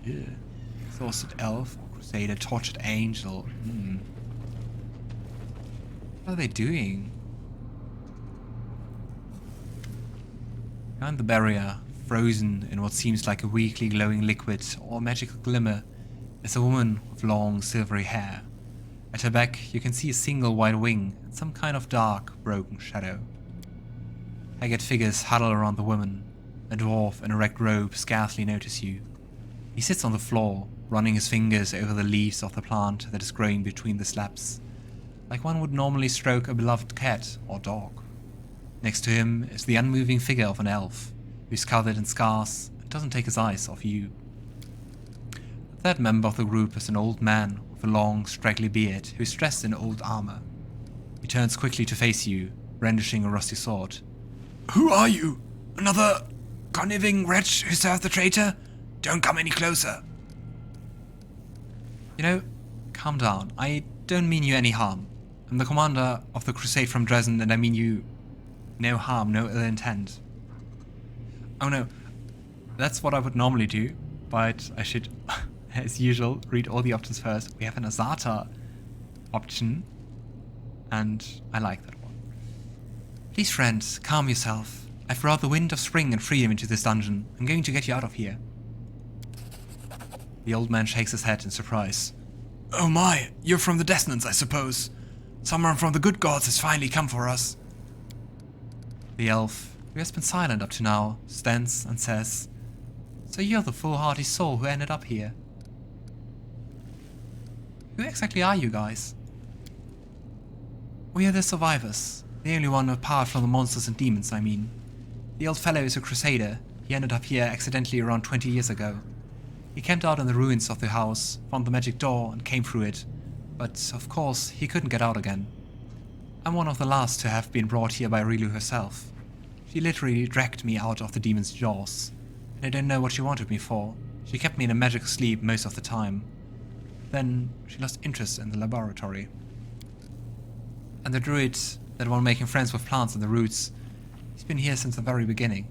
Yeah. Exhausted elf, or crusader, tortured angel. What are they doing? Behind the barrier, frozen in what seems like a weakly glowing liquid or magical glimmer, is a woman with long silvery hair. At her back, you can see a single white wing and some kind of dark, broken shadow. Haggard figures huddle around the woman. A dwarf in a ragged robe scarcely notices you. He sits on the floor, running his fingers over the leaves of the plant that is growing between the slabs, like one would normally stroke a beloved cat or dog. Next to him is the unmoving figure of an elf, who is covered in scars and doesn't take his eyes off you. The third member of the group is an old man with a long, straggly beard who is dressed in old armor. He turns quickly to face you, brandishing a rusty sword. "Who are you? Another conniving wretch who served the traitor? Don't come any closer." You know, calm down. I don't mean you any harm. I'm the commander of the crusade from Dresden, and I mean you no harm, no ill intent. Oh no, that's what I would normally do, but I should, as usual, read all the options first. We have an Azata option, and I like that one. Please, friends, calm yourself. I've brought the wind of spring and freedom into this dungeon. I'm going to get you out of here. The old man shakes his head in surprise. Oh my, you're from the Descendants, I suppose. Someone from the good gods has finally come for us. The elf, who has been silent up to now, stands and says, So you're the foolhardy soul who ended up here. Who exactly are you guys? We are the survivors. The only one apart from the monsters and demons, I mean. The old fellow is a crusader. He ended up here accidentally around 20 years ago. He camped out in the ruins of the house, found the magic door and came through it. But, of course, he couldn't get out again. I'm one of the last to have been brought here by Areelu herself. She literally dragged me out of the demon's jaws. And I don't know what she wanted me for. She kept me in a magical sleep most of the time. Then she lost interest in the laboratory. And the druid, that one making friends with plants and the roots, he's been here since the very beginning.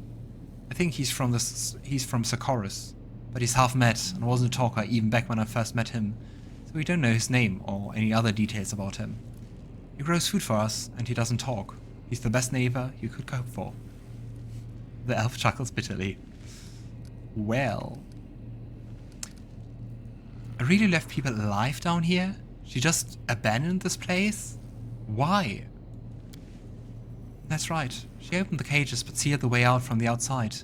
I think he's from Sarkorian, but he's half Med and wasn't a talker even back when I first met him, so we don't know his name or any other details about him. He grows food for us and he doesn't talk. He's the best neighbor you could hope for. The elf chuckles bitterly. Well, Areelu left people alive down here? She just abandoned this place? Why? That's right. She opened the cages but sealed the way out from the outside.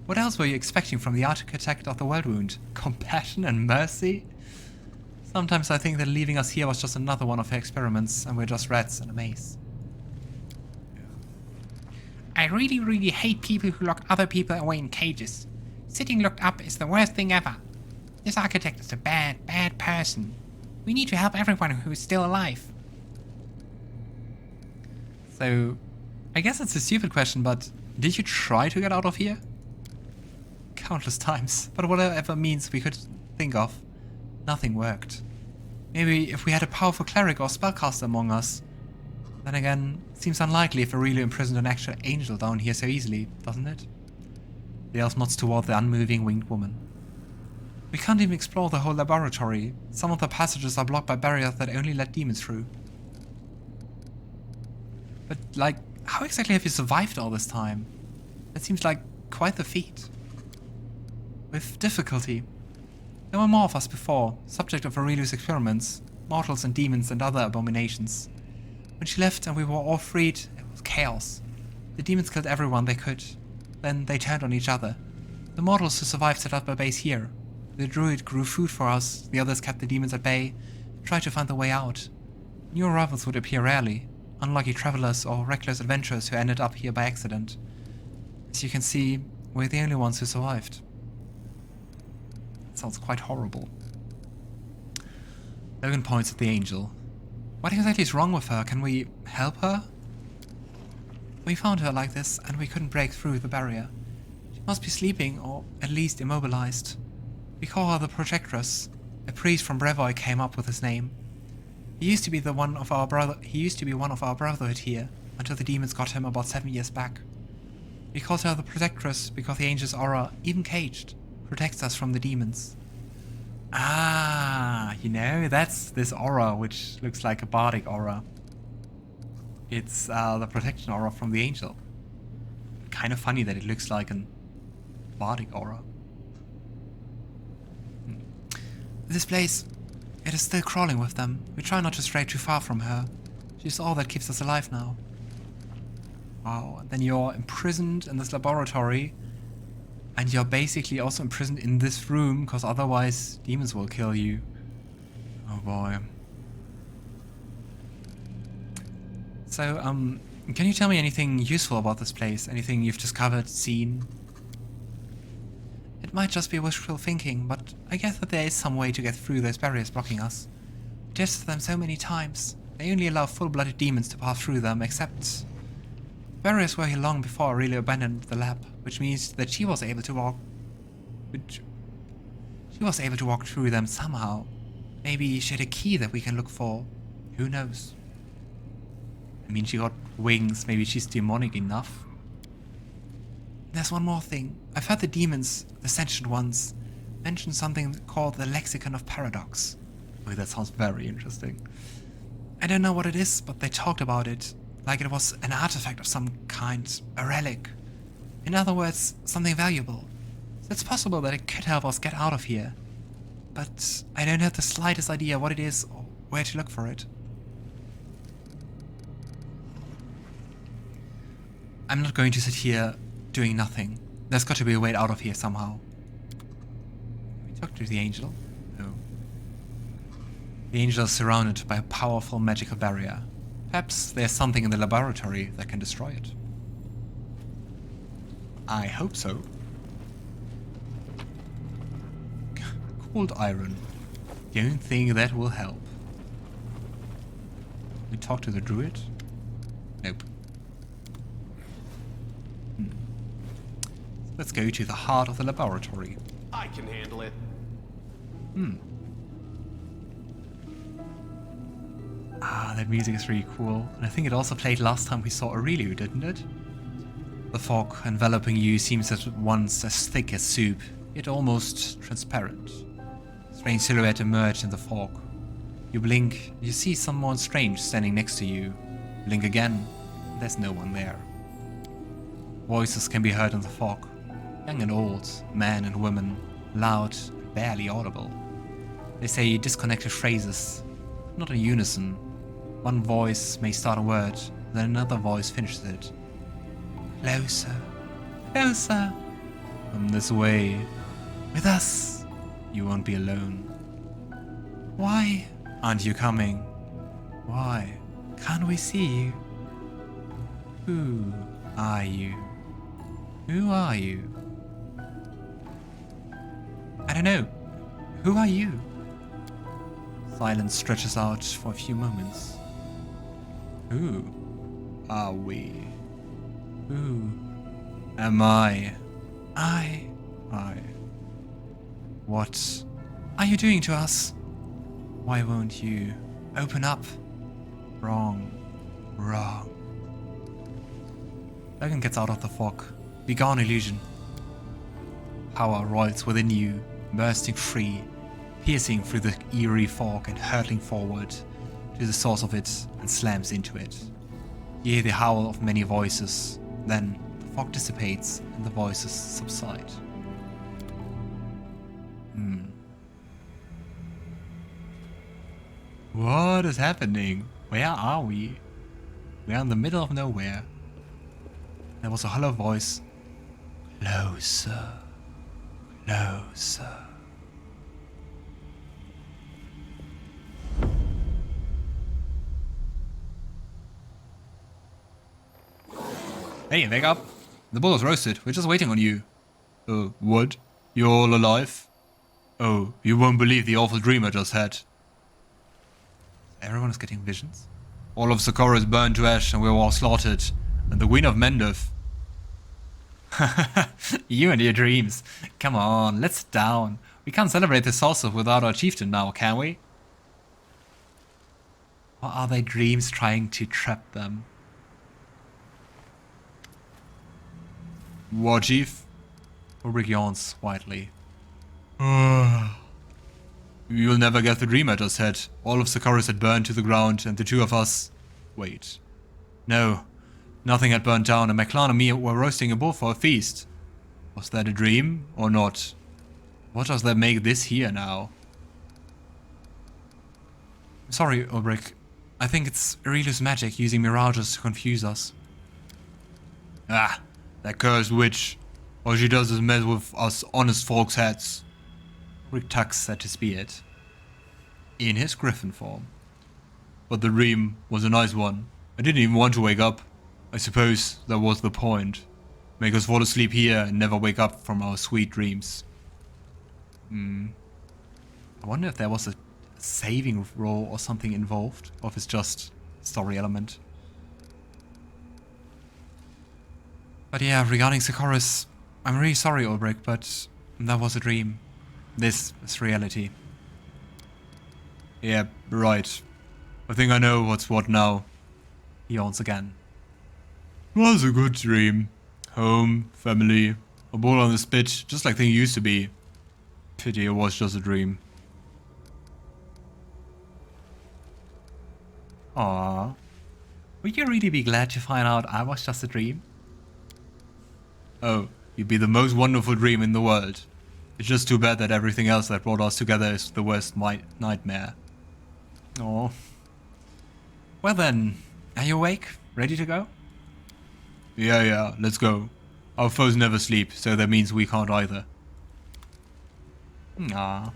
What else were you expecting from the architect of the Worldwound? Compassion and mercy? Sometimes I think that leaving us here was just another one of her experiments and we're just rats in a maze. I really hate people who lock other people away in cages. Sitting locked up is the worst thing ever. This architect is a bad person. We need to help everyone who is still alive. So, I guess it's a stupid question, but did you try to get out of here? Countless times, but whatever means we could think of, nothing worked. Maybe if we had a powerful cleric or spellcaster among us. Then again, it seems unlikely if Areelu imprisoned an actual angel down here so easily, doesn't it? The elf nods toward the unmoving winged woman. We can't even explore the whole laboratory. Some of the passages are blocked by barriers that only let demons through. But, like, how exactly have you survived all this time? That seems like quite the feat. With difficulty. There were more of us before, subject of Areelu's experiments, mortals and demons and other abominations. When she left and we were all freed, it was chaos. The demons killed everyone they could. Then they turned on each other. The mortals who survived set up a base here. The druid grew food for us, the others kept the demons at bay, and tried to find their way out. New arrivals would appear rarely, unlucky travelers or reckless adventurers who ended up here by accident. As you can see, we're the only ones who survived. That sounds quite horrible. Logan points at the angel. What exactly is wrong with her? Can we help her? We found her like this and we couldn't break through the barrier. She must be sleeping or at least immobilized. We call her the Protectress. A priest from Brevoy came up with his name. He used to be one of our brotherhood here until the demons got him about 7 years back. We called her the Protectress because the angel's aura, even caged, protects us from the demons. Ah, you know, that's this aura, which looks like a bardic aura. It's the protection aura from the angel. Kind of funny that it looks like an bardic aura. This place, it is still crawling with them. We try not to stray too far from her. She's all that keeps us alive now. Wow, and then you're imprisoned in this laboratory. And you're basically also imprisoned in this room, because otherwise demons will kill you. Oh boy. So, can you tell me anything useful about this place? Anything you've discovered, seen? It might just be wishful thinking, but I guess that there is some way to get through those barriers blocking us. We tested them so many times. They only allow full-blooded demons to pass through them, except... barriers were here long before Areelu abandoned the lab, which means that she was able to walk... she was able to walk through them somehow. Maybe she had a key that we can look for. Who knows? I mean, she got wings, maybe she's demonic enough. There's one more thing. I've heard the demons, the sentient ones, mention something called the Lexicon of Paradox. Oh, that sounds very interesting. I don't know what it is, but they talked about it, like it was an artifact of some kind, a relic. In other words, something valuable. So it's possible that it could help us get out of here. But I don't have the slightest idea what it is or where to look for it. I'm not going to sit here doing nothing. There's got to be a way out of here somehow. Can we talk to the angel? No. The angel is surrounded by a powerful magical barrier. Perhaps there's something in the laboratory that can destroy it. I hope so. Cold iron. Don't think that will help. We talk to the druid? Nope. Let's go to the heart of the laboratory. I can handle it. Ah, that music is really cool. And I think it also played last time we saw Areelu, didn't it? The fog enveloping you seems at once as thick as soup, yet almost transparent. A strange silhouette emerged in the fog. You blink, you see someone strange standing next to you. Blink again, there's no one there. Voices can be heard in the fog. Young and old, men and women, loud, barely audible. They say disconnected phrases, not in unison. One voice may start a word, then another voice finishes it. Closer, closer, come this way. With us, you won't be alone. Why aren't you coming? Why can't we see you? Who are you? Who are you? I don't know. Who are you? Silence stretches out for a few moments. Who are we? Who am I? I. What are you doing to us? Why won't you open up? Wrong. Logan gets out of the fog. Be gone, illusion. Power roils within you, bursting free, piercing through the eerie fog and hurtling forward to the source of it and slams into it. You hear the howl of many voices, then the fog dissipates and the voices subside. What is happening? Where are we? We are in the middle of nowhere. There was a hollow voice. Closer. Closer. Hey, wake up. The bull is roasted. We're just waiting on you. What? You're all alive? Oh, you won't believe the awful dream I just had. Everyone is getting visions? All of Sarkor is burned to ash and we're all slaughtered. And the Queen of Mendef. You and your dreams. Come on, let's sit down. We can't celebrate this solstice without our chieftain now, can we? Or are they dreams trying to trap them? What, chief? Ulbrig yawns quietly. We will never get the dream I just had. All of Sarkorian had burned to the ground, and the two of us... Wait. No. Nothing had burned down, and my clan and me were roasting a bull for a feast. Was that a dream, or not? What does that make this here now? Sorry, Ulbrig. I think it's Areelu's magic using mirages to confuse us. Ah, that cursed witch. All she does is mess with us honest folks' heads. Ulbrig tugs at his beard. In his Griffin form. But the dream was a nice one. I didn't even want to wake up. I suppose that was the point. Make us fall asleep here and never wake up from our sweet dreams. I wonder if there was a saving roll or something involved, or if it's just story element. But yeah, regarding Sarkorian, I'm really sorry, Ulbrig, but that was a dream. This is reality. Yeah, right. I think I know what's what now. He yawns again. It was a good dream. Home, family, a ball on the spit, just like things used to be. Pity it was just a dream. Aww. Would you really be glad to find out I was just a dream? Oh, you'd be the most wonderful dream in the world. It's just too bad that everything else that brought us together is the worst nightmare. Oh. Well then, are you awake? Ready to go? Yeah, let's go. Our foes never sleep, so that means we can't either. Ah.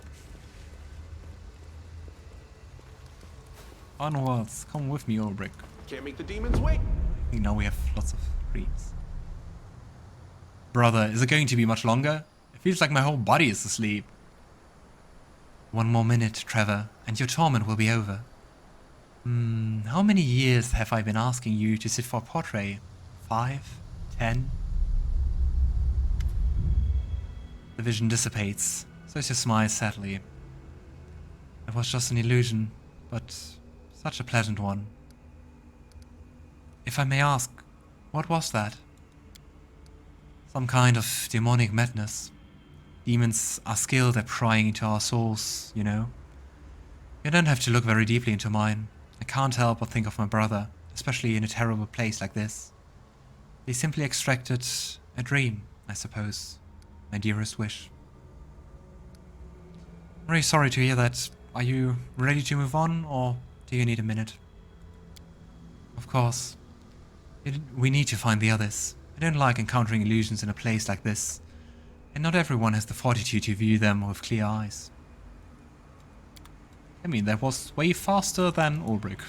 Onwards, come with me, Ulbrig. Can't make the demons wait. I think now we have lots of dreams. Brother, is it going to be much longer? It feels like my whole body is asleep. 1 more minute, Trevor, and your torment will be over. How many years have I been asking you to sit for a portrait? 5? 10? The vision dissipates. Sosiel smiles sadly. It was just an illusion, but such a pleasant one. If I may ask, what was that? Some kind of demonic madness. Demons are skilled at prying into our souls, you know. You don't have to look very deeply into mine. I can't help but think of my brother, especially in a terrible place like this. They simply extracted a dream, I suppose. My dearest wish. I'm really sorry to hear that. Are you ready to move on, or do you need a minute? Of course. We need to find the others. I don't like encountering illusions in a place like this, and not everyone has the fortitude to view them with clear eyes. I mean, that was way faster than Ulbrig.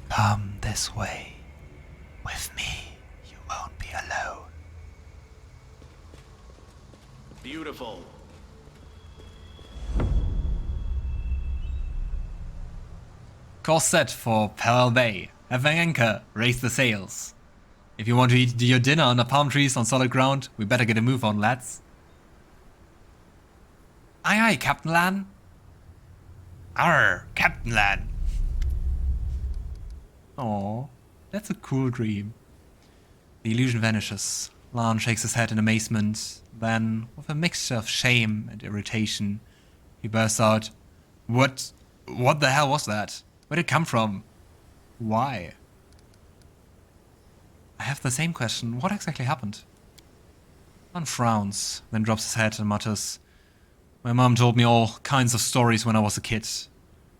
Come this way. With me, you won't be alone. Beautiful. Course set for Pearl Bay. Have an anchor, raise the sails. If you want to eat your dinner under palm trees on solid ground, we better get a move on, lads. Aye aye, Captain Lann. Arr, Captain Lann. Aww, that's a cool dream. The illusion vanishes. Lann shakes his head in amazement, then, with a mixture of shame and irritation, he bursts out, What the hell was that? Where did it come from? Why? I have the same question. What exactly happened? Lann frowns, then drops his head and mutters, My mom told me all kinds of stories when I was a kid.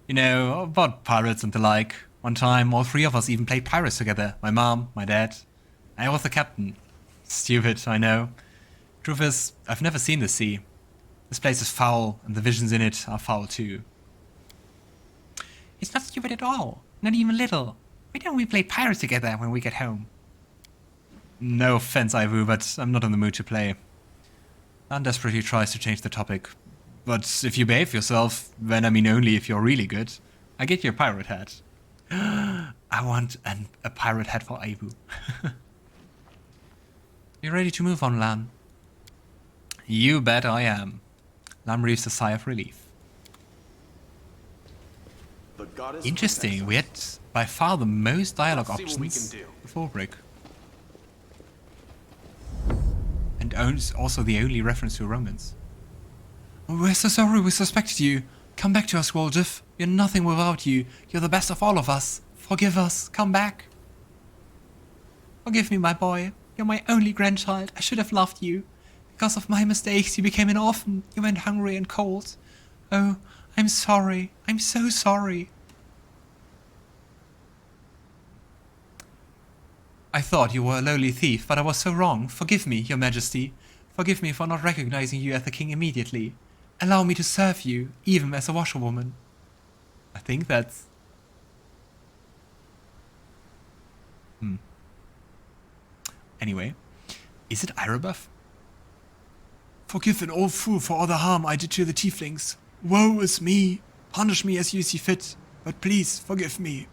You know, about pirates and the like. One time, all 3 of us even played pirates together. My mom, my dad. I was the captain. Stupid, I know. Truth is, I've never seen the sea. This place is foul, and the visions in it are foul too. It's not stupid at all. Not even a little. Why don't we play pirates together when we get home? No offense, Ivu, but I'm not in the mood to play. Lann desperately tries to change the topic. But if you behave yourself, then I mean only if you're really good. I get your pirate hat. I want a pirate hat for Ivu. You ready to move on, Lann? You bet I am. Lann breathes a sigh of relief. Interesting, we had by far the most dialogue options with Ulbrig. And also the only reference to romance. We're so sorry we suspected you. Come back to us, Woljif. We're nothing without you. You're the best of all of us. Forgive us. Come back. Forgive me, my boy. You're my only grandchild. I should have loved you. Because of my mistakes, you became an orphan. You went hungry and cold. Oh, I'm sorry. I'm so sorry. I thought you were a lowly thief, but I was so wrong. Forgive me, your majesty. Forgive me for not recognizing you as the king immediately. Allow me to serve you, even as a washerwoman. I think that's... Anyway, is it Irobuff? Forgive an old fool for all the harm I did to the tieflings. Woe is me. Punish me as you see fit, but please forgive me.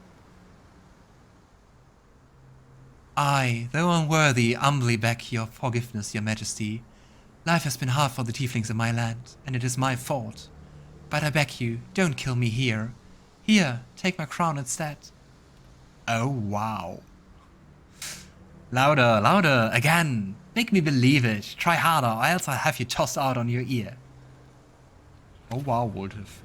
I, though unworthy, humbly beg your forgiveness, your majesty. Life has been hard for the tieflings in my land, and it is my fault. But I beg you, don't kill me here. Here, take my crown instead. Oh, wow. Louder, louder, again. Make me believe it. Try harder, or else I'll have you tossed out on your ear. Oh, wow, Woljif.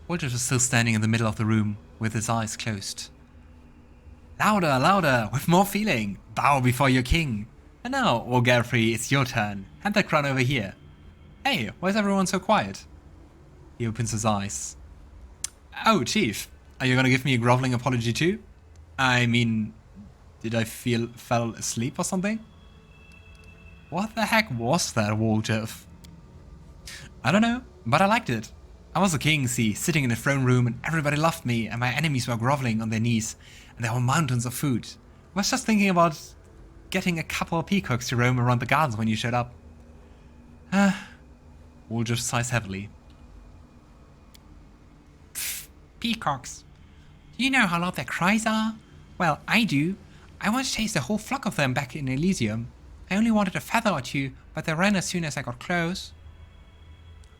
Woljif is still standing in the middle of the room, with his eyes closed. Louder, louder, with more feeling. Bow before your king. And now, Olgarfrey, it's your turn. Hand that crown over here. Hey, why is everyone so quiet? He opens his eyes. Oh, Chief, are you gonna give me a groveling apology too? I mean, did I fell asleep or something? What the heck was that, Woljif? I don't know, but I liked it. I was a king, see, sitting in the throne room and everybody loved me and my enemies were groveling on their knees and there were mountains of food. I was just thinking about getting a couple of peacocks to roam around the gardens when you showed up. Woljif sighs heavily. Pfft, peacocks. Do you know how loud their cries are? Well, I do. I once chased a whole flock of them back in Elysium. I only wanted a feather or two, but they ran as soon as I got close.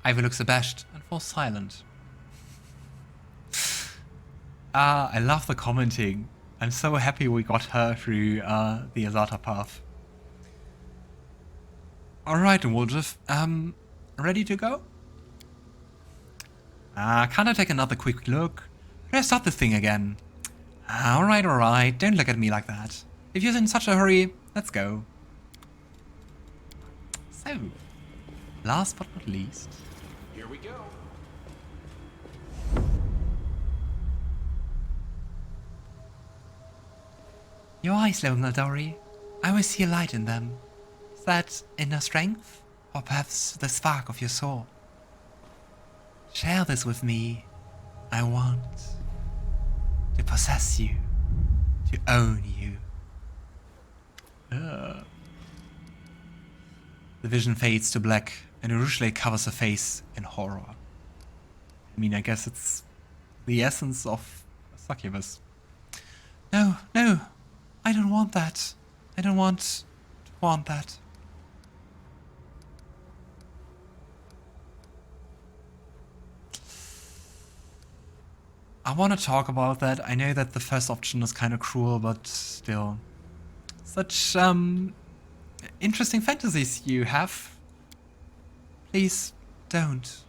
Ivy looks abashed and falls silent. I love the commenting. I'm so happy we got her through the Azata path. Alright, Woljif. Ready to go? Can't I take another quick look? Let's start this thing again. Alright, don't look at me like that. If you're in such a hurry, let's go. So, last but not least. Here we go. Your eyes, Logan Aldori. I will see a light in them. Is that inner strength? Or perhaps the spark of your soul? Share this with me. I want to possess you. To own you. The vision fades to black and Arueshalae covers her face in horror. I mean, I guess it's the essence of a succubus. No, no. I don't want that. I don't want that. I want to talk about that. I know that the first option is kind of cruel, but still. Such interesting fantasies you have. Please, don't.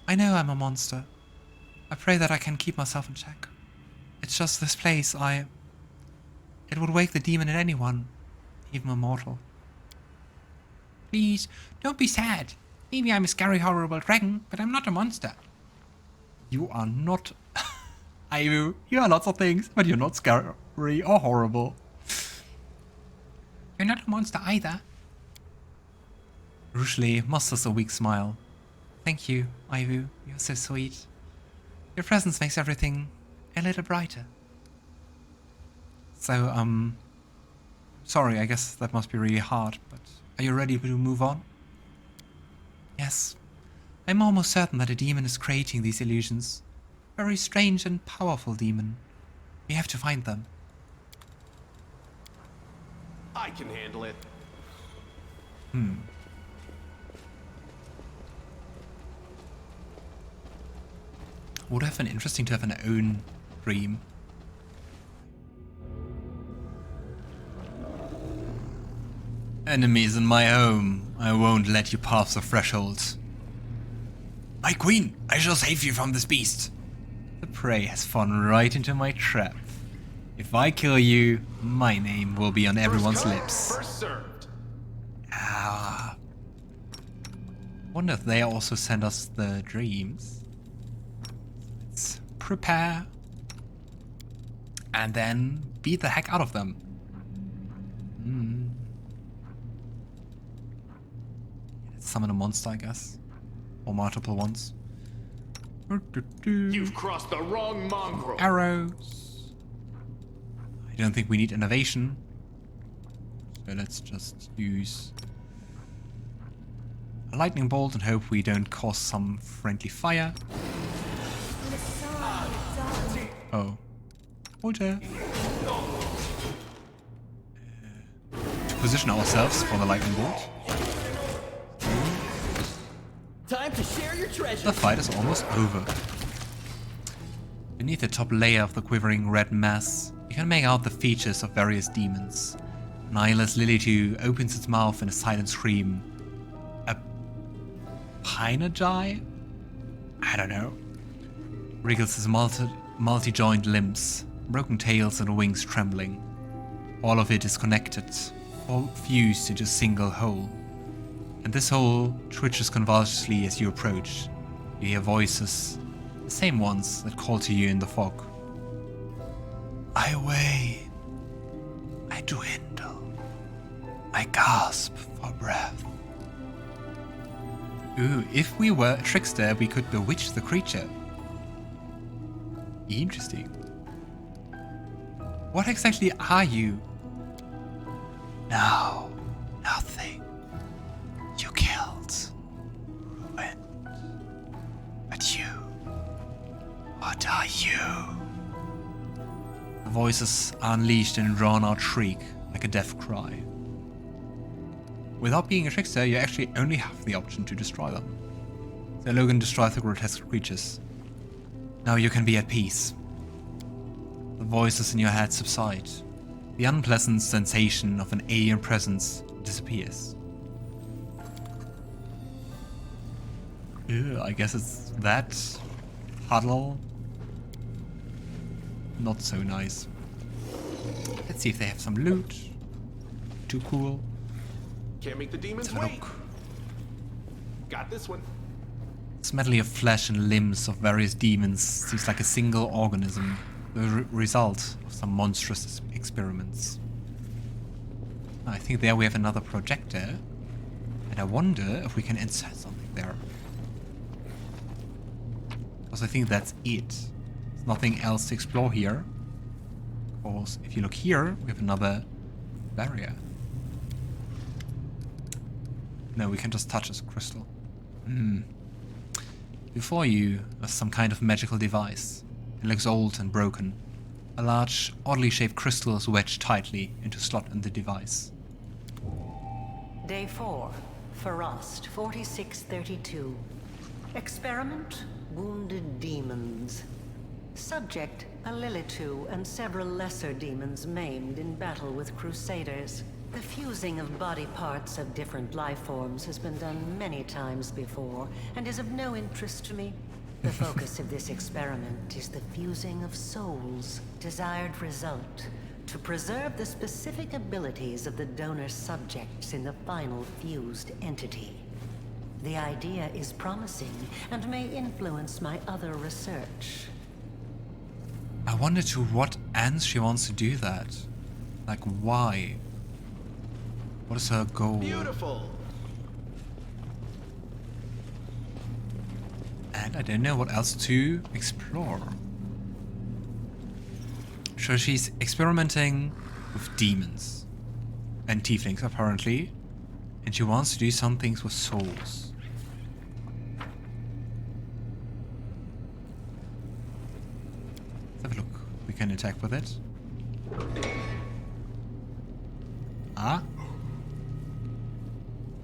I know I'm a monster. I pray that I can keep myself in check. It's just this place, it would wake the demon in anyone, even a mortal. Please, don't be sad. Maybe I'm a scary, horrible dragon, but I'm not a monster. You are not... you are lots of things, but you're not scary or horrible. You're not a monster either. Arueshalae musters a weak smile. Thank you, Ivu. You're so sweet. Your presence makes everything a little brighter. So, sorry, I guess that must be really hard, but are you ready to move on? Yes. I'm almost certain that a demon is creating these illusions. Very strange and powerful demon. We have to find them. I can handle it. Would have been interesting to have an own dream. Enemies in my home. I won't let you pass the threshold. My queen, I shall save you from this beast. The prey has fallen right into my trap. If I kill you, my name will be on everyone's lips. First served. Ah. Wonder if they also send us the dreams. Let's prepare. And then beat the heck out of them. Let's summon a monster, I guess. Or multiple ones. You've crossed the wrong mongrel. Arrows. I don't think we need innovation. So let's just use a lightning bolt and hope we don't cause some friendly fire. Oh. Water. To position ourselves for the lightning bolt. Time to share your treasure. The fight is almost over. Beneath the top layer of the quivering red mass, you can make out the features of various demons. Nihilus Lilitu opens its mouth in a silent scream. A Pinagi? I don't know. Wriggles his multi-joint limbs, broken tails and wings trembling. All of it is connected, all fused into a single whole. And this whole twitches convulsively as you approach. You hear voices, the same ones that call to you in the fog. I wane. I dwindle. I gasp for breath. Ooh, if we were a trickster, we could bewitch the creature. Interesting. What exactly are you? No, nothing. You killed, ruined. But you, what are you? The voices are unleashed in a drawn-out shriek, like a death cry. Without being a trickster, you actually only have the option to destroy them. So Logan destroys the grotesque creatures. Now you can be at peace. The voices in your head subside. The unpleasant sensation of an alien presence disappears. Ew, I guess it's that huddle. Not so nice. Let's see if they have some loot. Too cool. Can't make the demons Let's wait. look. Got this one. This medley of flesh and limbs of various demons seems like a single organism, the result of some monstrous experiments. I think there we have another projector, and I wonder if we can insert something there. Because I think that's it. There's nothing else to explore here. Of course, if you look here, we have another barrier. No, we can just touch this crystal. Before you is some kind of magical device. It looks old and broken. A large, oddly shaped crystal is wedged tightly into a slot in the device. Day 4, Frost 4632. Experiment, wounded demons. Subject, a Lilitu and several lesser demons maimed in battle with crusaders. The fusing of body parts of different life forms has been done many times before, and is of no interest to me. The focus of this experiment is the fusing of souls. Desired result, to preserve the specific abilities of the donor subjects in the final fused entity. The idea is promising, and may influence my other research. I wonder to what ends she wants to do that. Like, why? What is her goal? Beautiful. And I don't know what else to explore. So she's experimenting with demons and tieflings apparently, and she wants to do some things with souls. Let's have a look. We can attack with it. Ah?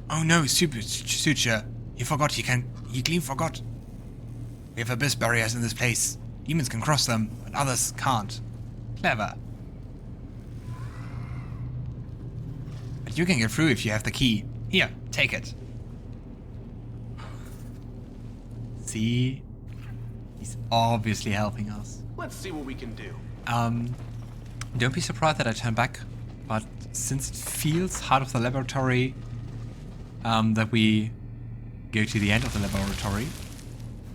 Oh no, Suture. You forgot, you clean forgot. We have abyss barriers in this place. Demons can cross them, but others can't. Clever. But You can get through if you have the key. Here, take it. See? He's obviously helping us. Let's see what we can do. Don't be surprised that I turn back, but since it feels heart of the laboratory, that we go to the end of the laboratory.